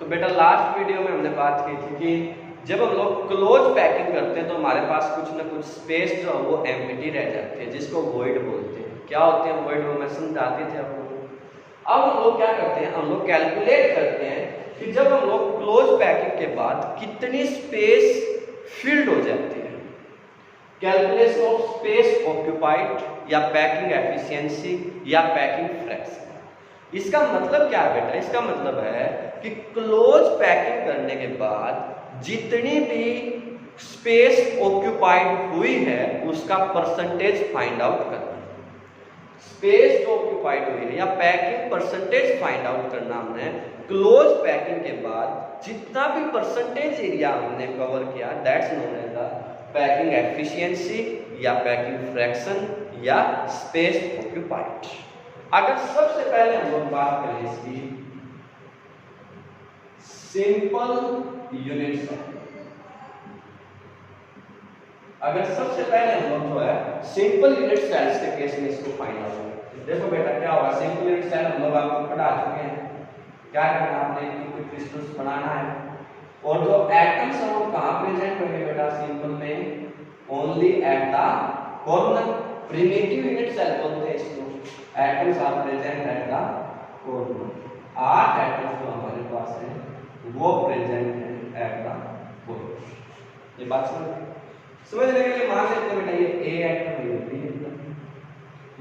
तो बेटा last video में हमने बात की थी कि जब हम लोग क्लोज पैकिंग करते हैं तो हमारे पास कुछ ना कुछ स्पेस जो है वो एम्प्टी रह जाती है, जिसको वॉइड बोलते हैं। क्या होते हैं वॉइड, वो मैं समझाते थे आपको। अब हम लोग क्या करते हैं, हम लोग कैलकुलेट करते हैं कि जब हम लोग क्लोज पैकिंग के बाद कितनी स्पेस फिल्ड हो जाती है। कैलकुलेशन ऑफ स्पेस ऑक्यूपाइड या पैकिंग एफिशिएंसी या पैकिंग फ्रैक्शन। इसका मतलब क्या है बेटा, इसका मतलब है कि क्लोज पैकिंग करने के बाद जितनी भी स्पेस ऑक्यूपाइड हुई है उसका परसेंटेज फाइंड आउट करना। स्पेस जो ऑक्यूपाइड हुई है या पैकिंग परसेंटेज फाइंड आउट करना हमने। क्लोज पैकिंग के बाद जितना भी परसेंटेज एरिया हमने कवर किया that's known as the packing efficiency या पैकिंग फ्रैक्शन या स्पेस ऑक्यूपाइड। अगर सबसे पहले हम लोग बात करें इसकी सिंपल यूनिट सेल, अगर सबसे पहले हम लोग जो है सिंपल यूनिट सेल्स के केस में इसको फाइंड आउट करें। देखो बेटा क्या होगा, सिंपल यूनिट सेल हम लोग आपको पढ़ा चुके हैं। क्या करना है, आपने क्यूबिक क्रिस्टल्स बनाना है और जो एटम्स है वो कहां प्रेजेंट होंगे बेटा, सिंपल में only at the corner. Primitive unit cell बोलते हैं इसको। Atoms are present at the corner. 8 atoms जो हमारे पास है वो प्रेजेंट है एट द कॉर्नर। ये बात समझने के लिए मान लेते हैं बेटा ये ए एटम है, ये बी एटम।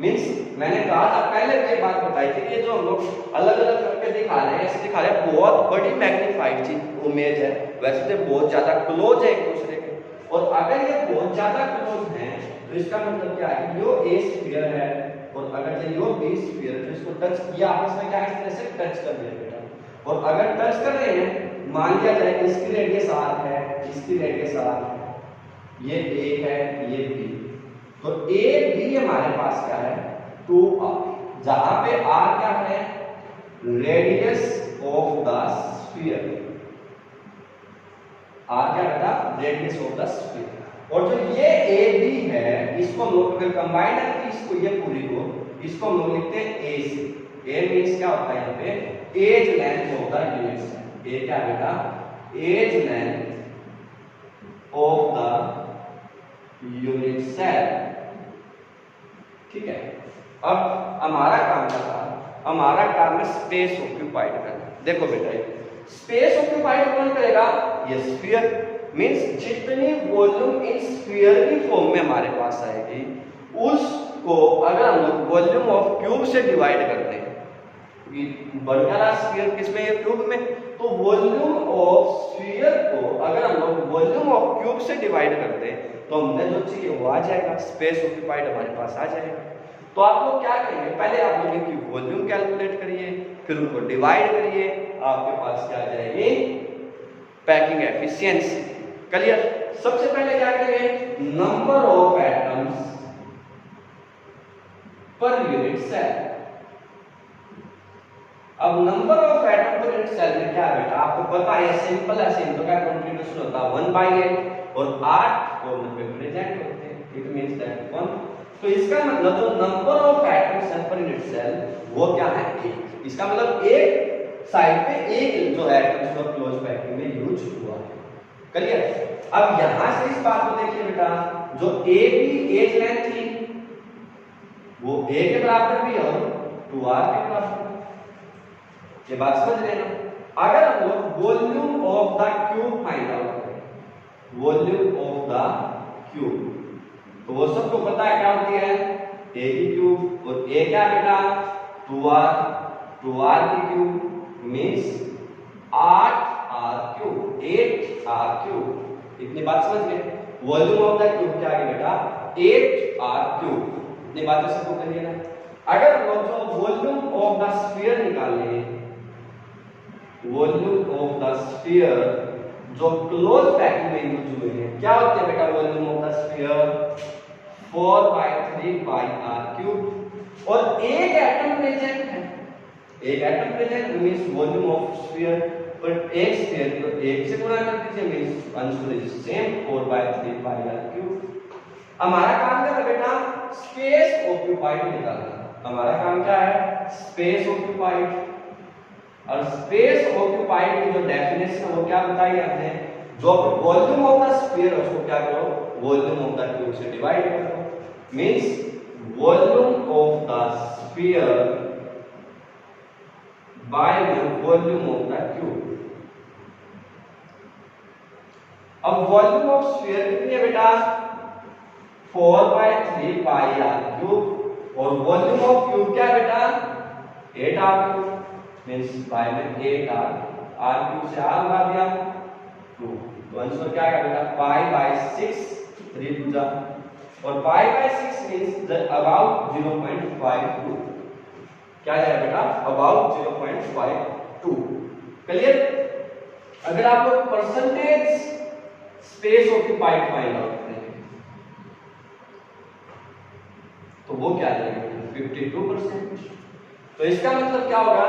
मींस मैंने कहा था पहले ये बात बताई थी कि जो हम लोग अलग अलग करके दिखा रहे हैं, ऐसे दिखा रहे हैं, बहुत बड़ी मैग्नीफाइड चीज इमेज है। वैसे तो बहुत ज्यादा क्लोज है एक दूसरे के, और अगर ये बहुत ज्यादा क्लोज है तो इसका मतलब क्या है कि यो ए स्फीयर है और अगर ये यो बी स्फीयर है तो इसको टच किया आपस में क्या इस तरह से टच कर दिया बेटा। और अगर टच कर रहे हैं, मान लिया जाए इसकी रेडियस r है, इसकी रेडियस r है, ये a है, ये b, तो a b हमारे पास क्या है 2r, जहां पे r क्या है radius of the sphere. r क्या बेटा रेडियस ऑफ द स्फीयर। और जो ये ए बी है इसको हम लोग अगर कंबाइन करके इसको ये पूरी को इसको हम लोग लिखते हैं ए से। ए मींस क्या होता है यहाँ पे edge length of the unit cell. ए क्या बेटा edge length of the unit cell. ठीक है, अब हमारा काम क्या था, हमारा काम है स्पेस ऑक्यूपाइड करना। देखो बेटा स्पेस ऑक्यूपाइड कौन करेगा, ये स्फीयर। मींस जितनी वॉल्यूम इन स्फीयर की फॉर्म में हमारे पास आएगी उसको अगर हम लोग वॉल्यूम ऑफ क्यूब से डिवाइड करते हैं, बड़ा स्फीयर किसमें है क्यूब में, तो वॉल्यूम ऑफ स्फीयर को अगर हम लोग वॉल्यूम ऑफ क्यूब से डिवाइड करते हैं तो हमने जो चाहिए वो आ जाएगा, स्पेस ऑक्यूपाइड हमारे पास आ जाएगा। तो आप लोग क्या करेंगे, पहले आप लोग इनकी वॉल्यूम कैलकुलेट करिए, फिर उनको डिवाइड करिए, आपके पास क्या आ जाएगी पैकिंग एफिशिएंसी। क्लियर। सबसे पहले क्या करेंगे, number of atoms per unit cell. अब number of atom per unit cell में क्या है बेटा, आपको पता है सिंपल है, सिंपल का कंट्रीब्यूशन होता है 1/8 और 8 कॉर्नर पे प्रेजेंट होते हैं। It means that 1। तो इसका मतलब जो number of atoms per unit cell वो क्या है 1। इसका मतलब एक साइड पे एक जो एटम्स को क्लोज पैकिंग में यूज हुआ है। क्लियर। अब यहां से इस बात को देखिए बेटा, जो ए बी एज लेंथ थी वो a के बराबर भी और 2r के बराबर। ये बात समझ लेना। अगर हम लोग volume of the cube find out करें, वॉल्यूम ऑफ द क्यूब, तो वो सबको पता है क्या होती है a की क्यूब, और a क्या बेटा 2r की cube means 8r cube, 8r cube. इतनी बात समझ गए। वॉल्यूम ऑफ द क्यूब क्या है बेटा 8r क्यूब। इतनी बातें सबको करिए ना। अगर हम लोग जो वॉल्यूम ऑफ द स्फीयर निकालें, वॉल्यूम ऑफ द स्फीयर जो क्लोज पैकिंग में यूज हुए हैं, क्या होते हैं बेटा volume of the sphere 4/3 r cube. और एक एटम प्रेजेंट है, एक atom present means volume of sphere, पर एक स्फीयर को एक से गुणा कर दीजिए means answer is same 4/3 r cube. हमारा काम क्या है बेटा स्पेस ऑक्यूपाइड निकालना। हमारा काम क्या है स्पेस ऑक्यूपाइड। और स्पेस ऑक्यूपाइड की जो डेफिनेशन है वो क्या बताई आपने, जो वॉल्यूम ऑफ द स्फीयर उसको क्या करो, वॉल्यूम ऑफ द क्यूब से डिवाइड करो। Means volume of the sphere by volume of the cube. अब वॉल्यूम ऑफ स्फीयर कितनी है बेटा, 4/3 पाई आर क्यूब, और वॉल्यूम ऑफ क्यूब क्या है बेटा, 8 आर क्यूब। मींस पाई में 8 आर क्यूब से आर उड़ा दिया 2, तो आंसर क्या आएगा बेटा, पाई/6 3 2 जा, और पाई/6 मींस अबाउट 0.52, क्या जाएगा बेटा, अबाउट 0.52। क्लियर। अगर आप लोग percentage space occupied find out करेंगे तो वो क्या जाएगा, 52%। तो इसका मतलब क्या होगा,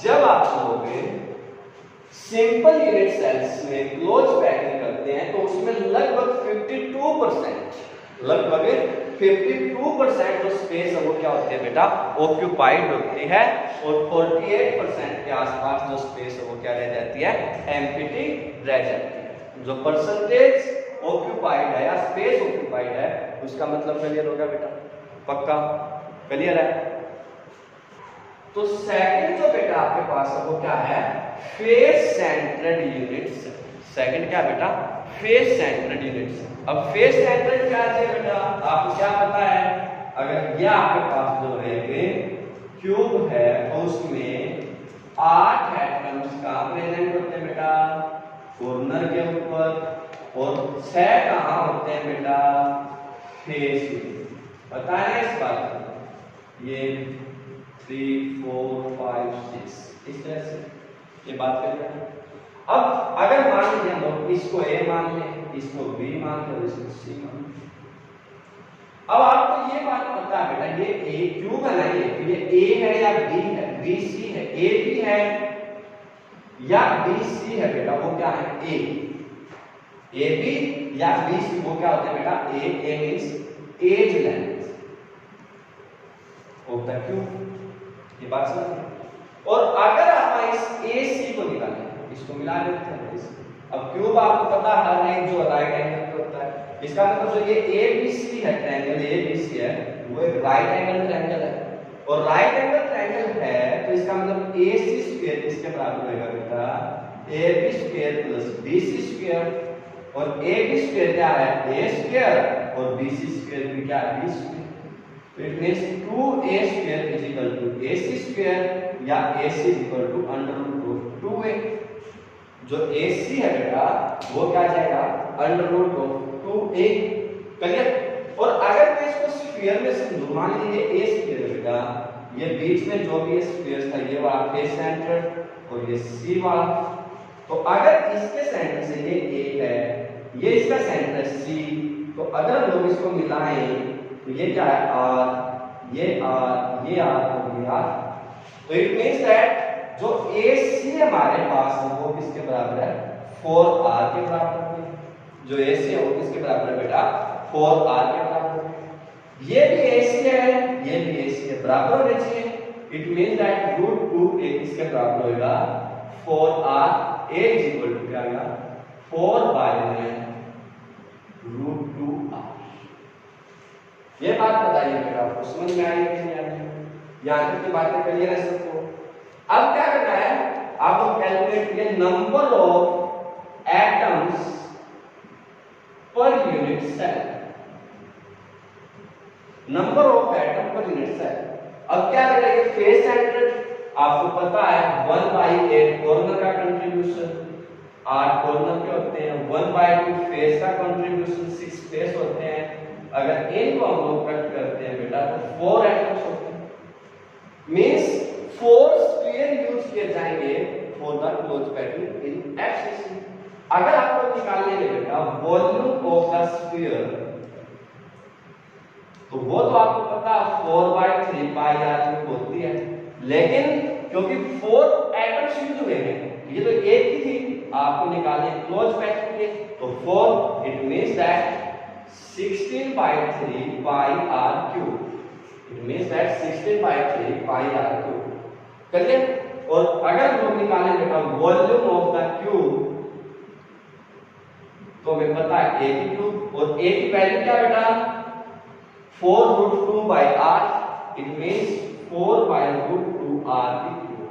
जब आप लोग सिंपल यूनिट सेल्स में क्लोज पैकिंग करते हैं तो उसमें लगभग 52%, लगभग 52% जो स्पेस है वो क्या होती है बेटा, ऑक्यूपाइड होती है, और 48% के आसपास जो स्पेस है वो क्या रह जाती है, एम्प्टी रह जाती है। जो परसेंटेज ऑक्यूपाइड है या स्पेस ऑक्यूपाइड है उसका मतलब क्लियर होगा बेटा, पक्का क्लियर है। तो सेकंड जो बेटा आपके पास है वो क्या है, फेस सेंटर्ड यूनिट्स। सेकंड क्या बेटा, फेस सेंटर्ड यूनिट्स। अब फेस सेंटर्ड क्या है बेटा, आपको क्या पता है, अगर ये आपके पास जो है क्यूब है तो उसमें 8 एटम्स का प्रेजेंट होते हैं बेटा कॉर्नर के ऊपर, और 6 कहां होते हैं बेटा, फेस में। पता है इस बात को, ये 3 4 5 6 इस तरह से ये बात कर रहे हैं। अब अगर मान लीजिए हम इसको A मान लें, इसको B मान लें, इसको C मान लें। अब आपको ये बात पता है बेटा, ये A क्यूब है ना, ये A है या B है, B C है, A B है या B C है बेटा, वो क्या है, A B या B C वो क्या होता है बेटा, A means edge length of the cube. ये बात समझ। और अगर आप इस AC को निकालें, इसको मिला देते हैं, अब क्यूब आपको पता है हर एक जो राइट एंगल पे होता है, इसका मतलब जो ये ABC है, ट्रायंगल ABC है, वो एक राइट एंगल ट्रायंगल है, और राइट एंगल ट्रायंगल है तो इसका मतलब AC स्क्वायर इसके बराबर होगा बेटा AB square plus BC square, और AB स्क्वायर क्या है, A स्क्वायर, और BC स्क्वायर भी क्या है, B square. It means 2A square is equal to AC square, या AC is equal to √2A। जो AC है बेटा वो क्या जाएगा, √2A। क्लियर। और अगर मैं इसको स्फीयर में समझूं, मान लीजिए A स्फीयर है बेटा, ये बीच में जो भी स्फीयर था ये वाला फेस सेंटर और ये C वाला, तो अगर इसके सेंटर से ये A है, ये इसका सेंटर है C, तो अगर हम लोग इसको मिलाएं तो ये क्या है R, ये R, ये R और ये R। तो इट मींस दैट जो AC हमारे पास है वो किसके बराबर है, 4R के बराबर है। जो AC है वो किसके बराबर है बेटा, 4R के बराबर है। ये भी AC है, ये भी AC है, बराबर होने चाहिए। इट मींस दैट √2A किसके बराबर होगा, 4R। A is equal to क्या आएगा, 4/√2R। ये बात बताइए बेटा, आपको समझ में आई कि नहीं आई, यहां तक की बातें क्लियर है सबको। अब क्या करना है, आपको कैलकुलेट करिए number of atoms per unit cell, number of atom per unit cell. अब क्या करेंगे, फेस सेंटर आपको पता है 1/8 कॉर्नर का कंट्रीब्यूशन, 8 कॉर्नर के होते हैं, 1/2 फेस का कंट्रीब्यूशन, 6 फेस होते हैं। अगर इनको हम लोग कट करते हैं बेटा तो 4 एटम्स होते हैं। मींस 4 स्फीयर यूज किए जाएंगे for the close packing in FCC। अगर आपको निकालने में बेटा वॉल्यूम ऑफ द स्फीयर, तो वो तो आपको पता 4/3 पाई आर क्यूब होती है, लेकिन क्योंकि 4 एटम्स यूज हुए हैं, ये तो एक ही थी, आपको निकालने क्लोज पैकिंग के, तो 4 it means that 16/3 pi r cube. It means that 16/3 pi r cube. Clear. और अगर हम लोग निकालें बेटा वॉल्यूम ऑफ द क्यूब, तो हमें पता है a की क्यूब, और a की वैल्यू क्या बेटा 4√2/r, इट मींस 4/√2r की क्यूब।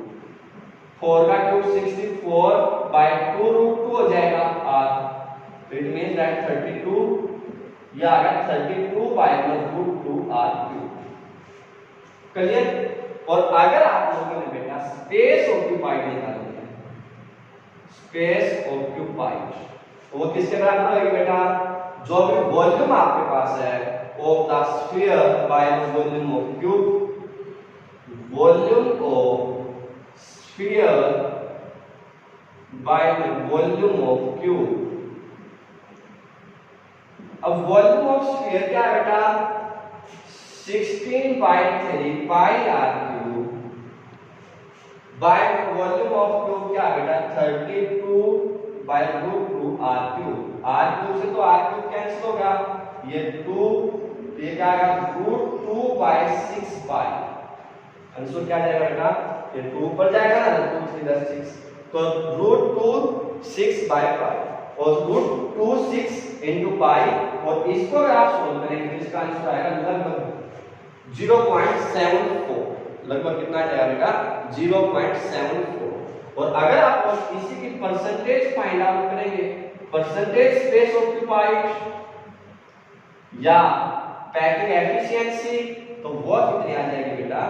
4 का क्यूब 64/2√2 हो जाएगा r, तो इट मींस दैट 32 या अगर 32/√2r क्यूब। क्लियर। और अगर आप लोगों ने बेटा स्पेस ऑक्यूपाइड निकालनी है, स्पेस ऑक्यूपाइड, तो वो किसके बराबर होगी बेटा, जो भी वॉल्यूम आपके पास है of the sphere by volume of cube, volume of sphere by volume of cube. अब वॉल्यूम ऑफ स्फीयर क्या है बेटा 16/3 पाई r cube by volume of cube क्या है बेटा 32/√2 r क्यूब। r क्यूब से तो r क्यूब कैंसिल होगा, ये 2, ये क्या आएगा √2/6 पाई, आंसर क्या जाएगा बेटा, ये 2 ऊपर जाएगा ना, 2 3 10 6, तो √2 6/पाई और √2 6 into पाई, और इसको अगर आप सोल्व करेंगे तो इसका आंसर आएगा लगभग 0.74, लगभग कितना जाएगा बेटा 0.74। और अगर आप लोग इसी की परसेंटेज फाइंड आउट करेंगे, परसेंटेज स्पेस ऑक्यूपाइड या पैकिंग एफिशिएंसी, तो वो कितनी आ जाएगी बेटा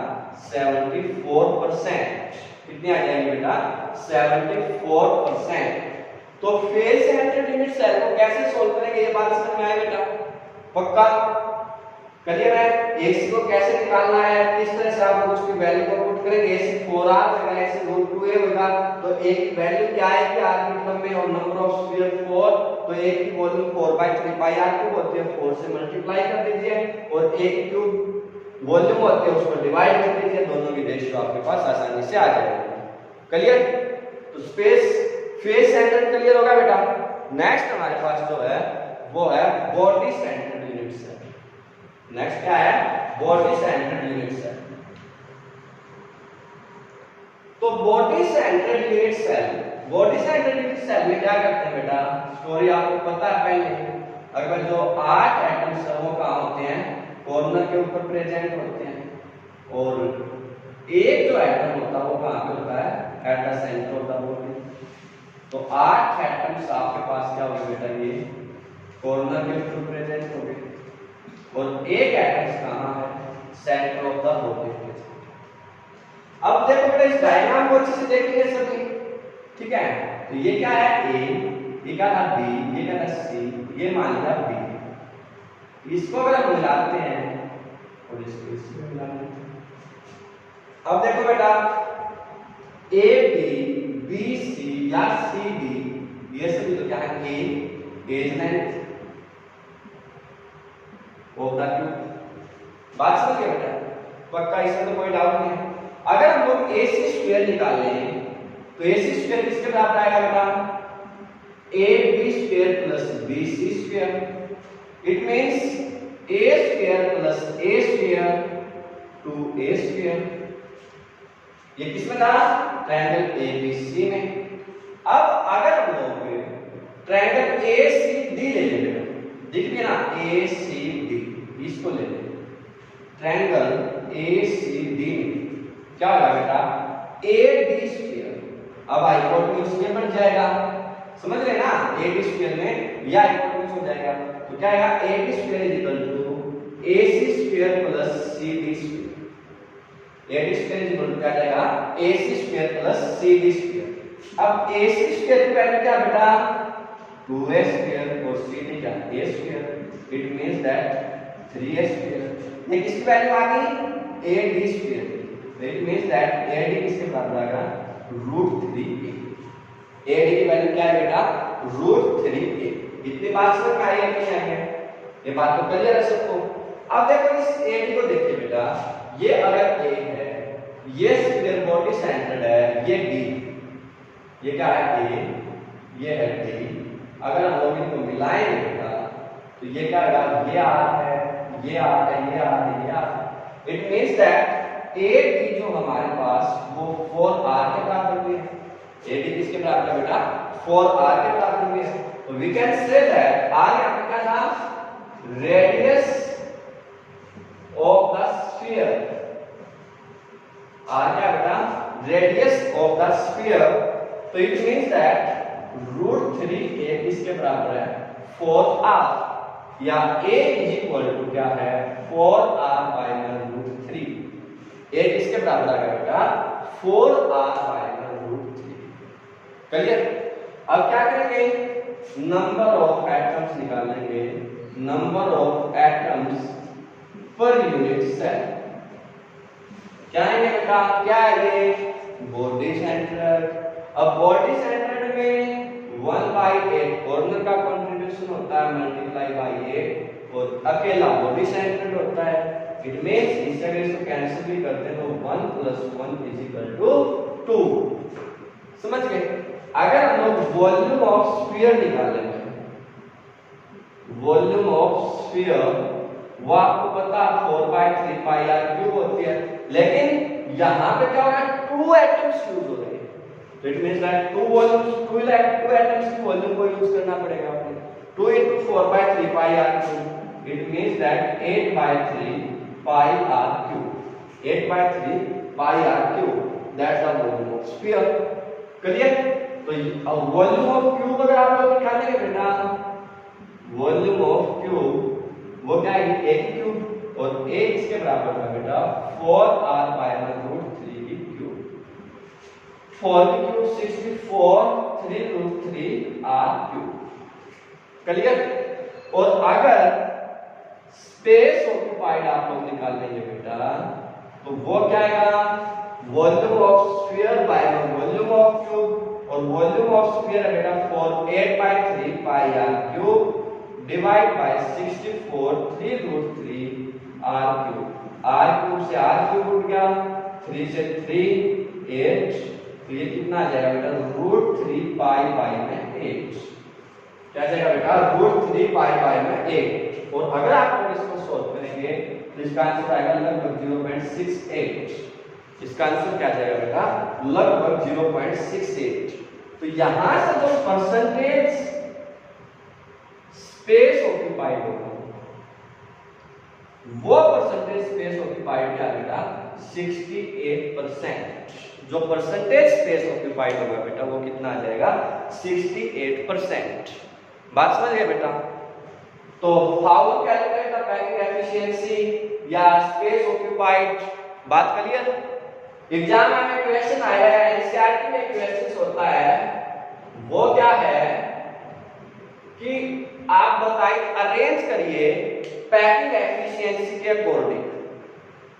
74%। कितनी आ जाएगी बेटा 74%। तो फेज सेंटर्ड यूनिट सेल को कैसे सोल्व करेंगे ये बात समझ में आई बेटा, पक्का क्लियर है। AC को कैसे निकालना है, किस तरह से आप उसकी वैल्यू को पुट करेंगे, AC 4r होगा, AC √2a होगा, तो A की वैल्यू क्या आएगी r की टर्म में, और नंबर ऑफ स्फीयर 4, तो A की वॉल्यूम 4/3 पाई r क्यूब होती है, 4 से मल्टीप्लाई कर दीजिए, और A की क्यूब वॉल्यूम होती है उसको डिवाइड कर दीजिए, दोनों की रेशियो आपके पास आसानी से आ जाएगी। क्लियर। तो स्पेस फेज सेंटर्ड क्लियर होगा बेटा। नेक्स्ट हमारे पास जो है वो है body centred unit cell. Next क्या है बॉडी सेंटर्ड यूनिट सेल। तो body centred unit cell, body centred unit cell में क्या करते हैं बेटा, स्टोरी आपको पता है पहले, अगर जो 8 एटम्स है वो कहां होते हैं, कॉर्नर के ऊपर प्रेजेंट होते हैं, और एक जो एटम होता है वो कहां पे होता है, at the centre of the body. तो 8 एटम्स आपके पास क्या होंगे बेटा, ये कॉर्नर के ऊपर प्रेजेंट होंगे, और एक एटम्स कहां है, सेंटर ऑफ द बॉडी। अब देखो बेटा इस डायग्राम को अच्छे से देखेंगे सभी, ठीक है। तो ये क्या है A, ये क्या था B, ये क्या था C, ये मान लिया B। इसको अगर हम मिलाते हैं और इसको इसमें मिला लेते हैं, अब देखो बेटा AB, BC या CD, ये सभी तो क्या है A, edge length of the cube. बात समझ गए बेटा, पक्का, इसमें तो कोई डाउट नहीं है। अगर हम लोग AC स्क्वायर निकाल लें तो AC स्क्वायर किसके बराबर आएगा बेटा, AB square plus BC square. It means A square plus A square two A square. ये किसमें था, ट्रायंगल ABC में। अब अगर हम लोग ट्रायंगल ACD ले लें, दिख गया ना ACD, इसको ले लें ट्रायंगल ACD में क्या होगा बेटा AD स्क्वायर। अब हाइपोटेन्यूज में बन जाएगा, समझ रहे ना, AD स्क्वायर में यह हाइपोटेन्यूज हो जाएगा, तो क्या आएगा AD square is equal to AC square plus CD square. AD square is equal to क्या जाएगा AC square plus CD square. अब AC स्क्वायर की वैल्यू क्या बेटा 2A स्क्वायर और CD क्या A square. It means that 3A square. ये किसकी वैल्यू आ गई AD square. It means that AD किसके बराबर आएगा √3a। AD की वैल्यू क्या है बेटा √3a। इतनी बात समझ में आई है नहीं आई है, ये बात तो क्लियर है सबको। अब देखो इस AD को देखिए बेटा, ये अगर A है, ये स्फीयर बॉडी सेंटर्ड है, ये D, ये क्या है A, ये है D। अगर हम लोग इनको मिलाएंगे बेटा तो ये क्या होगा, ये R है, ये R है, ये R है, ये R। It means that AD जो हमारे पास वो 4r के बराबर भी है। AD किसके बराबर है बेटा? 4r के बराबर भी है। तो we can say that r यहाँ पे क्या था? Radius of the sphere. r क्या बेटा? Radius of the sphere. तो इट मींस दैट √3a किसके बराबर है? 4r, या a इज इक्वल टू क्या है? 4r bye √3। a किसके बराबर आ गया बेटा? 4r bye √3। क्लियर? अब क्या करेंगे? नंबर ऑफ एटम्स निकालेंगे, number of atoms per unit cell. क्या है बेटा? क्या है ये? Body centre. अब बॉडी सेंटर में 1/8 कॉर्नर का कंट्रीब्यूशन होता है मल्टीप्लाई बाय 8 और अकेला बॉडी सेंटर होता है। इट मींस इस अगर इसको कैंसिल भी करते हैं तो 1 + 1 = 2। समझ गए? अगर हम लोग वॉल्यूम ऑफ स्फीयर निकालेंगे, वॉल्यूम ऑफ स्फीयर वो आपको पता 4/3 πr³ होती है, लेकिन यहां पे क्या हो रहा है? 2 एटम्स यूज हो रहे हैं। तो it means that 2 volumes 2 atoms की वॉल्यूम को यूज करना पड़ेगा आपने। 2 × 4/3 πr³। It means that 8/3 πr³। 8/3 πr³ that's the volume of sphere. Clear? तो वॉल्यूम ऑफ क्यूब अगर आप लोग निकालेंगे बेटा, वॉल्यूम ऑफ क्यूब वो क्या है? a क्यूब, और a इसके बराबर है बेटा 4r बाय √3 की क्यूब। 4 की क्यूब 64, 3√3r³। क्लियर? और अगर स्पेस ऑक्युपाइड आप लोग निकाल लेंगे बेटा, तो वो क्या आएगा? Volume of sphere by volume of cube, और वॉल्यूम ऑफ स्फीयर है बेटा 8/3 πr³ divide by 64, 3√3r³। r³ से r³ उठ गया, 3 से 3 8। तो ये कितना आ जाएगा बेटा? √3 π/8। क्या जाएगा बेटा? √3 π/8। और अगर आप लोग इसको सॉल्व करेंगे तो इसका आंसर आएगा लगभग 0.68। इसका आंसर क्या जाएगा बेटा? लगभग 0.68। तो यहां से जो परसेंटेज स्पेस ऑक्युपाइड होगा, वो परसेंटेज स्पेस ऑक्युपाइड क्या बेटा? 68%। जो परसेंटेज स्पेस ऑक्युपाइड होगा बेटा वो कितना आ जाएगा? 68%। बात समझ गए बेटा? तो how to calculate the packing efficiency या स्पेस ऑक्युपाइड, बात क्लियर? एग्जाम में क्वेश्चन आया है, एनसीईआरटी में क्वेश्चन होता है, वो क्या है कि आप बताइए, अरेंज करिए पैकिंग एफिशिएंसी के अकॉर्डिंग।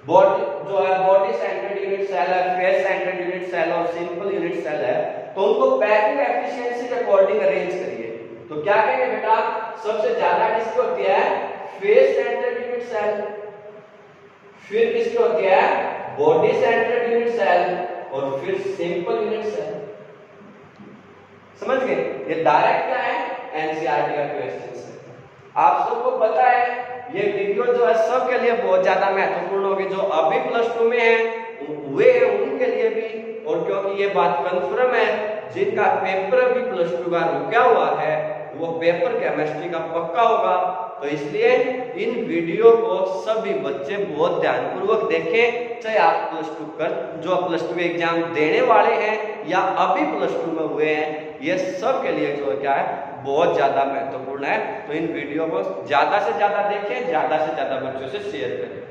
बॉडी जो है बॉडी सेंटर्ड यूनिट सेल है, फेस सेंटर्ड यूनिट सेल और सिंपल यूनिट सेल है, तो उनको पैकिंग एफिशिएंसी के अकॉर्डिंग अरेंज करिए। तो क्या कहेंगे बेटा? सबसे ज्यादा किसकी होती है? फेस सेंटर्ड यूनिट सेल, फिर किसकी होती है? बॉडी सेंटर्ड यूनिट सेल, और फिर सिंपल यूनिट सेल। समझ गए? ये डायरेक्ट क्या है? एनसीईआरटी का क्वेश्चन है। आप सबको पता है ये वीडियो जो है सबके लिए बहुत ज्यादा महत्वपूर्ण होगी। जो अभी +2 में है वे उनके लिए भी, और क्योंकि ये बात कंफर्म है जिनका पेपर भी +2 का रुका हुआ है वो पेपर केमिस्ट्री का पक्का होगा। तो इसलिए इन वीडियो को सभी बच्चे बहुत ध्यानपूर्वक देखें, चाहे आप +2 के एग्जाम देने वाले हैं या अभी +2 में हुए हैं, ये सब के लिए जो क्या है बहुत ज्यादा महत्वपूर्ण है। तो इन वीडियो को ज्यादा से ज्यादा देखें, ज्यादा से ज्यादा बच्चों से शेयर करें।